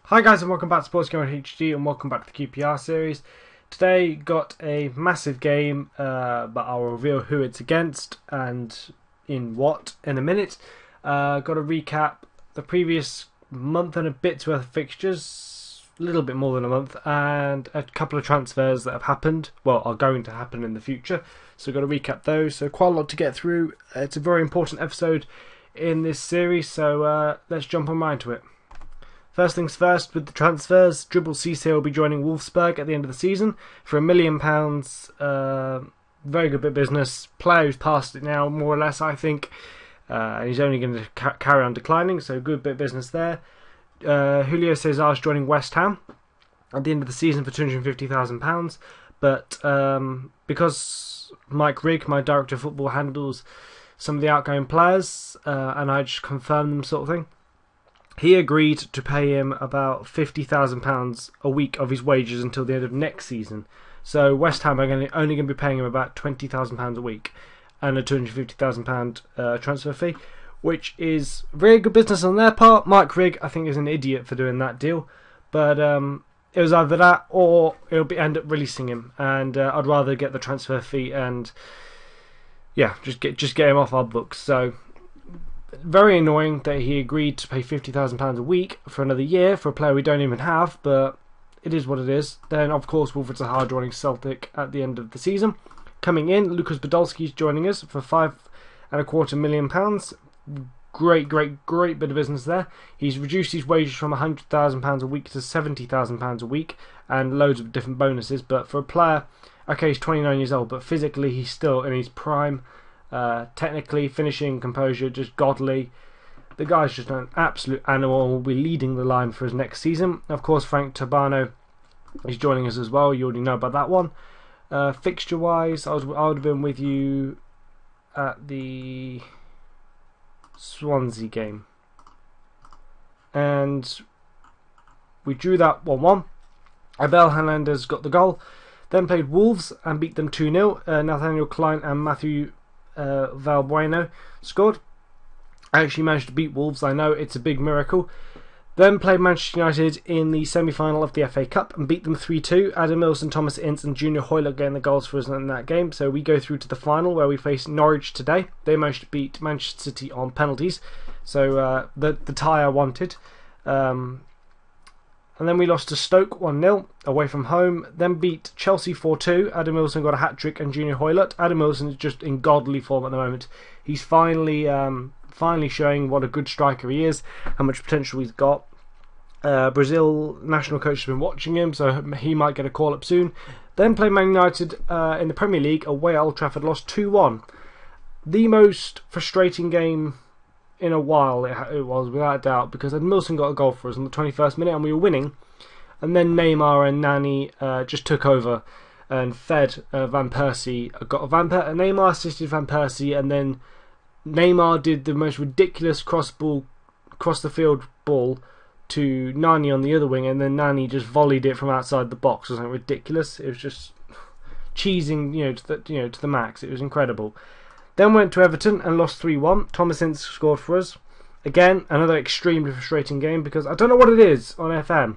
Hi guys and welcome back to Sports Gamer HD and welcome back to the QPR Series. Today got a massive game, but I'll reveal who it's against and in what in a minute. Got to recap the previous month and a bit's worth of fixtures, a little bit more than a month, and a couple of transfers that have happened, well are going to happen in the future. So got to recap those, so quite a lot to get through. It's a very important episode in this series, so let's jump on right into it. First things first, with the transfers, Dribble Cisse will be joining Wolfsburg at the end of the season for £1 million. Very good bit of business. Player who's past it now, more or less, I think. He's only going to carry on declining, so good bit of business there. Julio Cesar is joining West Ham at the end of the season for £250,000. But because Mike Rigg, my director of football, handles some of the outgoing players, and I just confirm them sort of thing, he agreed to pay him about £50,000 a week of his wages until the end of next season. So West Ham are only going to be paying him about £20,000 a week and a £250,000 transfer fee, which is very good business on their part. Mike Rigg, I think, is an idiot for doing that deal, but it was either that or it'll end up releasing him, and I'd rather get the transfer fee and just get him off our books. So very annoying that he agreed to pay £50,000 a week for another year for a player we don't even have, but it is what it is. Then, of course, Wilfred Zaha joining Celtic at the end of the season. Coming in, Lucas Podolski is joining us for £5.25 million. Great bit of business there. He's reduced his wages from £100,000 a week to £70,000 a week, and loads of different bonuses. But for a player, okay, he's 29 years old, but physically he's still in his prime. Technically, finishing, composure, just godly. The guy's just an absolute animal and will be leading the line for his next season. Of course, Frank Tabano is joining us as well. You already know about that one. Fixture-wise, I would have been with you at the Swansea game, and we drew that 1-1. Abel Hernandez got the goal. Then played Wolves and beat them 2-0. Nathaniel Klein and Matthew Valbuena scored. I actually managed to beat Wolves. I know it's a big miracle. Then played Manchester United in the semi-final of the FA Cup and beat them 3-2. Adam Milson, Thomas Ince and Junior Hoylett getting the goals for us in that game. So we go through to the final where we face Norwich today. They managed to beat Manchester City on penalties. So the tie I wanted. And then we lost to Stoke 1-0 away from home. Then beat Chelsea 4-2. Adam Milson got a hat-trick and Junior Hoylett. Adam Milson is just in godly form at the moment. He's finally showing what a good striker he is, how much potential he's got. Brazil national coach has been watching him, so he might get a call-up soon. Then played Man United in the Premier League away at Old Trafford, lost 2-1. The most frustrating game in a while it was, without a doubt, because Milson got a goal for us in the 21st minute and we were winning, and then Neymar and Nani just took over and fed Van Persie. Neymar assisted Van Persie, and then Neymar did the most ridiculous cross the field ball to Nani on the other wing, and then Nani just volleyed it from outside the box. It was ridiculous. It was just cheesing, to the max. It was incredible. Then went to Everton and lost 3-1. Thomas Ince scored for us. Again, another extremely frustrating game because I don't know what it is on FM.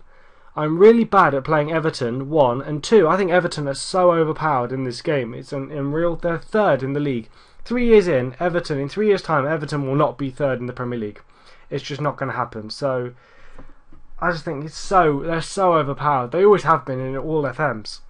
I'm really bad at playing Everton, 1, and 2. I think Everton are so overpowered in this game. It's unreal. They're third in the league. 3 years in, in 3 years' time, Everton will not be third in the Premier League. It's just not going to happen. So I just think they're so overpowered. They always have been in all FMs.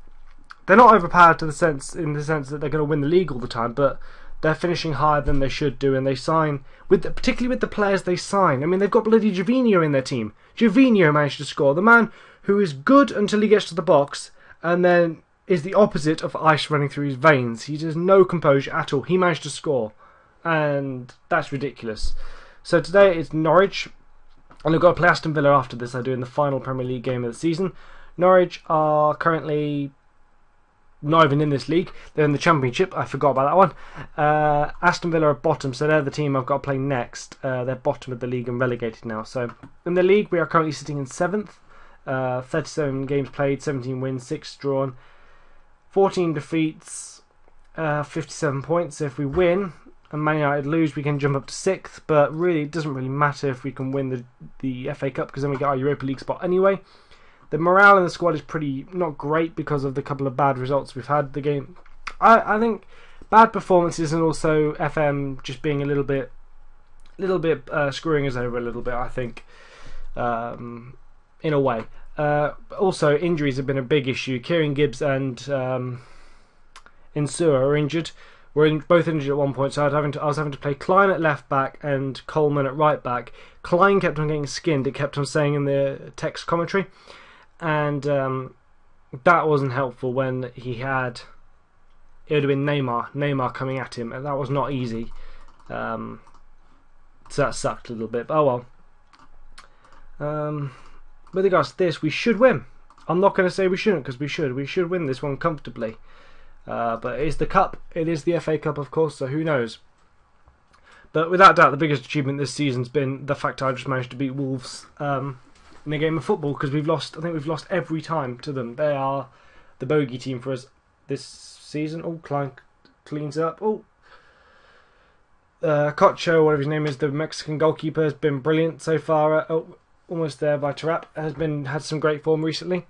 They're not overpowered in the sense that they're going to win the league all the time, but they're finishing higher than they should do, and they sign particularly with the players they sign. I mean, they've got bloody Gervinho in their team. Gervinho managed to score. The man who is good until he gets to the box, and then is the opposite of ice running through his veins. He has no composure at all. He managed to score, and that's ridiculous. So today it's Norwich, and we've got to play Aston Villa after this. I do in the final Premier League game of the season. Norwich are currently not even in this league. They're in the Championship. I forgot about that one. Aston Villa are bottom, so they're the team I've got to play next. They're bottom of the league and relegated now. So in the league we are currently sitting in 7th. 37 games played, 17 wins, 6 drawn, 14 defeats, 57 points. So if we win, and Man United lose, we can jump up to 6th, but really it doesn't really matter if we can win the FA Cup, because then we get our Europa League spot anyway. The morale in the squad is pretty not great because of the couple of bad results we've had the game. I think bad performances and also FM just being a little bit screwing us over a little bit, I think, in a way. Also, injuries have been a big issue. Kieran Gibbs and Insua are injured. Both injured at one point, so I was having to play Klein at left back and Coleman at right back. Klein kept on getting skinned, it kept on saying in the text commentary, and that wasn't helpful when it would have been Neymar coming at him, and that was not easy. So that sucked a little bit, but oh well. With regards to this, we should win. I'm not going to say we shouldn't, because we should. We should win this one comfortably. But it is the Cup. It is the FA Cup, of course, so who knows. But without doubt, the biggest achievement this season's been the fact I just managed to beat Wolves in a game of football, because I think we've lost every time to them. They are the bogey team for us this season. Oh, Klein cleans up. Oh, Cocho, whatever his name is, the Mexican goalkeeper, has been brilliant so far. Almost there by Tarap, had some great form recently.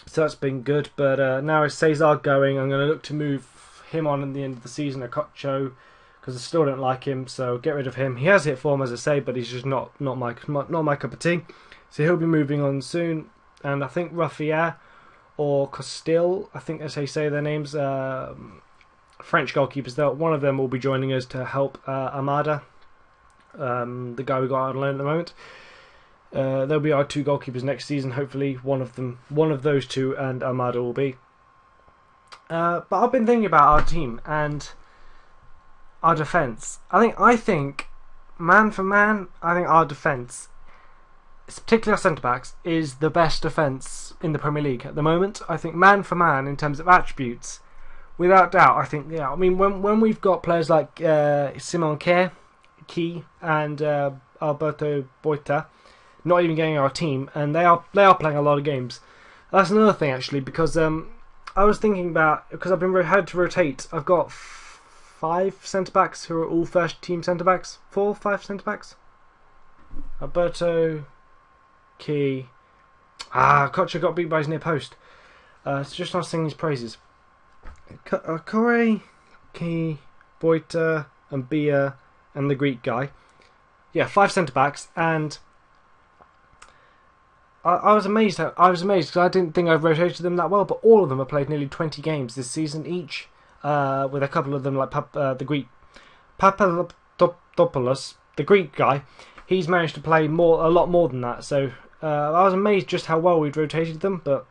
So that's been good, but now is Cesar going. I'm going to look to move him on at the end of the season, a Cocho, because I still don't like him, so get rid of him. He has hit form, as I say, but he's just not my cup of tea. So he'll be moving on soon, and I think Raffier or Costil, I think that's how you say their names, French goalkeepers, one of them will be joining us to help Amada, the guy we got on loan at the moment. They'll be our two goalkeepers next season. Hopefully, one of those two, and Amada will be. But I've been thinking about our team and our defence. I think, man for man, I think our defence, particularly our centre backs, is the best defence in the Premier League at the moment. I think man for man in terms of attributes, without doubt. I think when we've got players like Simon Key and Alberto Boita not even getting our team, and they are playing a lot of games. That's another thing actually, because I was thinking about, because I've been had to rotate. I've got 5 centre backs who are all first team centre backs. 5 centre backs. Alberto, Key. Kocha got beat by his near post. It's just not singing his praises. Corey, Key, Boita, and Bia, and the Greek guy. Yeah, 5 centre backs, and I was amazed because I didn't think I've rotated them that well, but all of them have played nearly 20 games this season each, with a couple of them like the Greek Papadopoulos, the Greek guy. He's managed to play a lot more than that. So I was amazed just how well we'd rotated them, but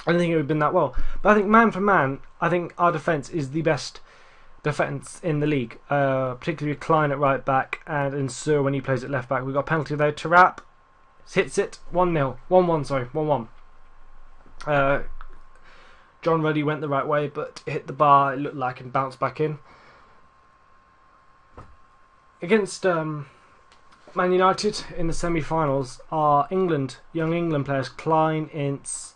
I didn't think it would have been that well. But I think man for man, I think our defence is the best defence in the league, particularly with Klein at right back and Insur when he plays at left back. We've got a penalty there. Tarap hits it 1-0. 1-1, sorry. 1-1. John Ruddy went the right way, but hit the bar, it looked like, and bounced back in. Against Man United in the semi-finals are young England players, Klein, Ince,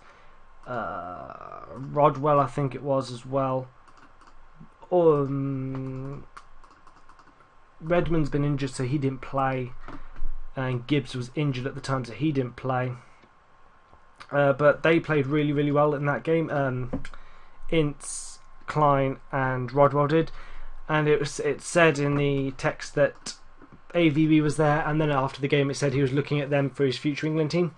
Rodwell, I think it was as well. Redmond's been injured, so he didn't play. And Gibbs was injured at the time, so he didn't play. But they played really, really well in that game. Ince, Klein, and Rodwell did, and it said in the text that AVB was there, and then after the game it said he was looking at them for his future England team.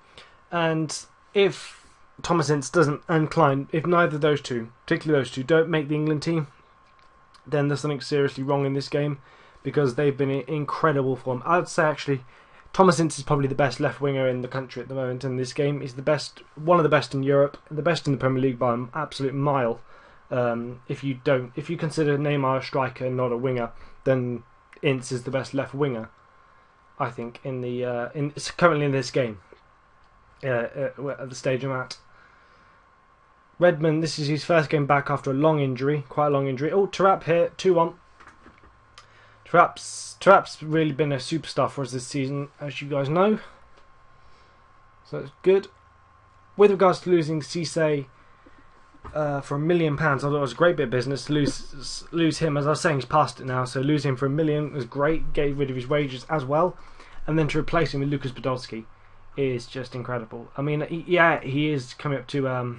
And if Thomas Ince doesn't, and Klein, if neither of those two, particularly those two, don't make the England team, then there's something seriously wrong in this game, because they've been in incredible form. I'd say actually Thomas Ince is probably the best left winger in the country at the moment, and this game is the best, one of the best in Europe, the best in the Premier League by an absolute mile. If you consider Neymar a striker and not a winger, then Ince is the best left winger, I think, currently in this game. At the stage I'm at. Redmond, this is his first game back after a long injury, quite a long injury. Oh, Tarap here, 2-1. Tarap's really been a superstar for us this season, as you guys know. So that's good. With regards to losing Cisse for £1 million. I thought it was a great bit of business to lose him. As I was saying, he's past it now, so losing him for £1 million was great. Gave rid of his wages as well, and then to replace him with Lucas Podolski is just incredible. I mean, he is coming up to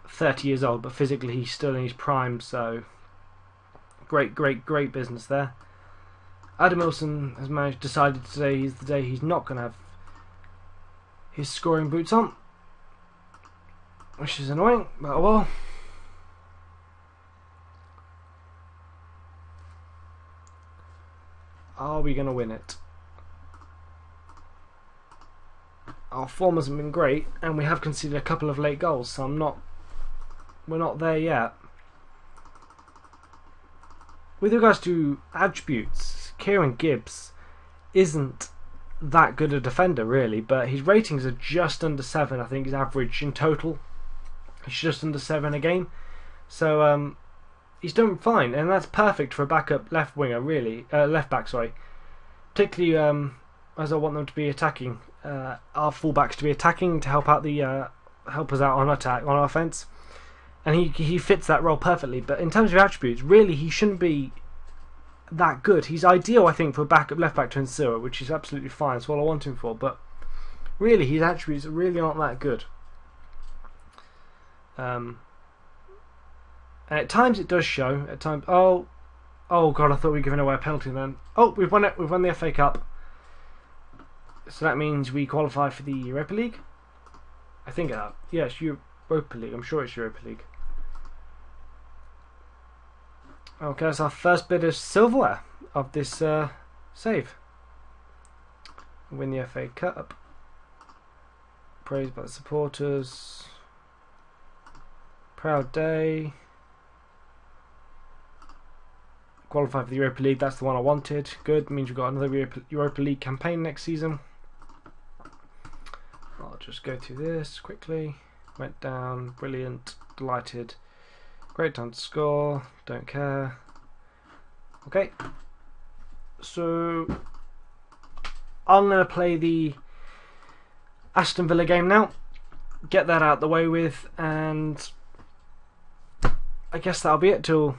30 years old, but physically he's still in his prime. So great business there. Adam Wilson has decided today is the day he's not going to have his scoring boots on, which is annoying, but oh well. Are we going to win it? Our form hasn't been great, and we have conceded a couple of late goals, so we're not there yet. With regards to attributes, Kieran Gibbs isn't that good a defender really, but his ratings are just under 7. I think his average in total is just under 7 a game, so he's doing fine, and that's perfect for a backup left winger, really, left back, sorry. Particularly as I want them to be attacking, our fullbacks to be attacking to help out help us out on attack, on offense, and he fits that role perfectly. But in terms of attributes, really he shouldn't be that good. He's ideal, I think, for a backup left back to Ensura, which is absolutely fine. That's what I want him for. But really, his attributes really aren't that good. And at times it does show. At times, oh god, I thought we were giving away a penalty then. Oh, we've won it. We've won the FA Cup. So that means we qualify for the Europa League. I think it's Europa League. I'm sure it's Europa League. Okay, that's our first bit of silverware of this save. Win the FA Cup. Praised by the supporters. Proud day. Qualify for the Europa League. That's the one I wanted. Good. Means we've got another Europa League campaign next season. I'll just go through this quickly. Went down. Brilliant. Delighted. Great time to score. Don't care. Okay. So I'm going to play the Aston Villa game now. Get that out the way with, and I guess that'll be it till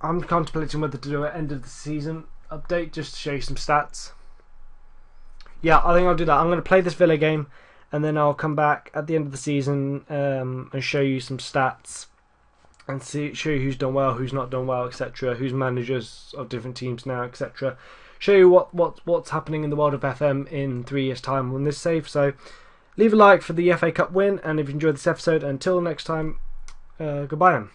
I'm contemplating whether to do an end of the season update just to show you some stats. Yeah, I think I'll do that. I'm going to play this Villa game, and then I'll come back at the end of the season and show you some stats and show you who's done well, who's not done well, etc. Who's managers of different teams now, etc. Show you what's happening in the world of FM in 3 years' time on this save. So leave a like for the FA Cup win, and if you enjoyed this episode, until next time, goodbye then.